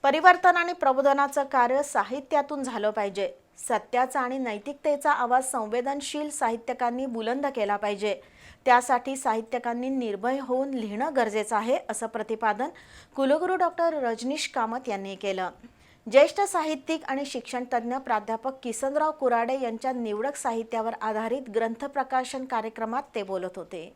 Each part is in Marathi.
परिवर्तन आणि प्रबोधनाचं कार्य साहित्यातून झालं पाहिजे। सत्याचा आणि नैतिकतेचा आवाज संवेदनशील साहित्यकांनी बुलंद केला पाहिजे। त्यासाठी साहित्यकांनी निर्भय होऊन लिहिणं गरजेचं आहे, असं प्रतिपादन कुलगुरू डॉक्टर रजनीश कामत यांनी केलं। ज्येष्ठ साहित्यिक आणि शिक्षणतज्ञ प्राध्यापक किसनराव कुराडे यांच्या निवडक साहित्यावर आधारित ग्रंथ प्रकाशन कार्यक्रमात ते बोलत होते।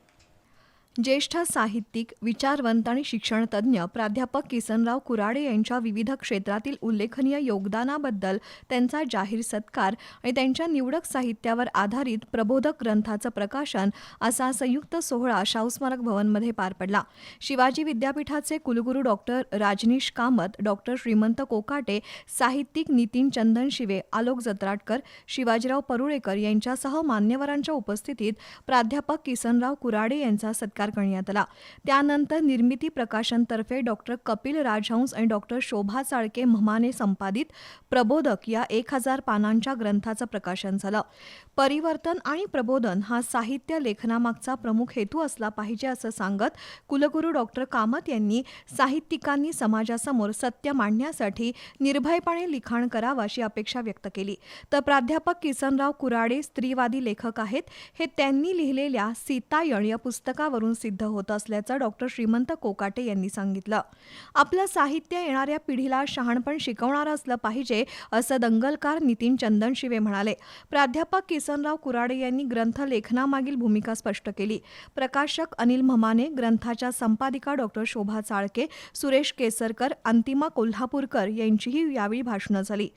ज्येष्ठ साहित्यिक, विचारवंत आणि शिक्षणतज्ञ प्राध्यापक किसनराव कुराडे यांच्या विविध क्षेत्रातील उल्लेखनीय योगदानाबद्दल त्यांचा जाहीर सत्कार आणि त्यांच्या निवडक साहित्यावर आधारित प्रबोधक ग्रंथाचं प्रकाशन असा संयुक्त सोहळा शाहू स्मारक भवनमध्ये पार पडला। शिवाजी विद्यापीठाचे कुलगुरू डॉक्टर राजनीश कामत, डॉक्टर श्रीमंत कोकाटे, साहित्यिक नितीन चंदनशिवे, आलोक जत्राटकर, शिवाजीराव परुळेकर यांच्यासह मान्यवरांच्या उपस्थितीत प्राध्यापक किसनराव कुराडे यांचा सत्कार करण्यात आला। त्यानंतर निर्मिती प्रकाशनतर्फे डॉक्टर कपिल राजहंस आणि डॉक्टर शोभा चाळके म्हमाने संपादित प्रबोधक या 1000 पानांच्या ग्रंथाचं प्रकाशन झालं। परिवर्तन आणि प्रबोधन हा साहित्य लेखनामागचा प्रमुख हेतू असला पाहिजे असं सांगत कुलगुरू डॉक्टर कामत यांनी साहित्यिकांनी समाजासमोर सत्य मांडण्यासाठी निर्भयपणे लिखाण करावं अशी अपेक्षा व्यक्त केली। तर प्राध्यापक किसनराव कुराडे स्त्रीवादी लेखक आहेत, हे त्यांनी लिहिलेल्या सीतायण या पुस्तकावरून सिद्ध होत असल्याचं डॉक्टर श्रीमंत कोकाटे यांनी सांगितलं। आपलं साहित्य येणाऱ्या पिढीला शहाणपण शिकवणारं असलं पाहिजे असं दंगलकार नितीन चंदनशिवे म्हणाले। प्राध्यापक किसनराव कुराडे यांनी ग्रंथ लेखनामागील भूमिका स्पष्ट केली। प्रकाशक अनिल म्हमाने, ग्रंथाच्या संपादिका डॉक्टर शोभा चाळके, सुरेश केसरकर, अंतिमा कोल्हापूरकर यांचीही यावेळी भाषणं झाली।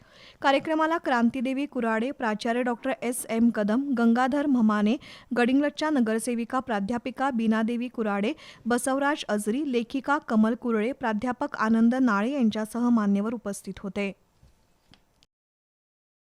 कार्यक्रमाला क्रांतीदेवी कुराडे, प्राचार्य डॉक्टर S.M. कदम, गंगाधर म्हमाने, गडिंग्लजच्या नगरसेविका प्राध्यापिका बीनादेवी कुराडे, बसवराज अजरी, लेखिका कमल कुरळे, प्राध्यापक आनंद नाळे यांच्यासह मान्यवर उपस्थित होते।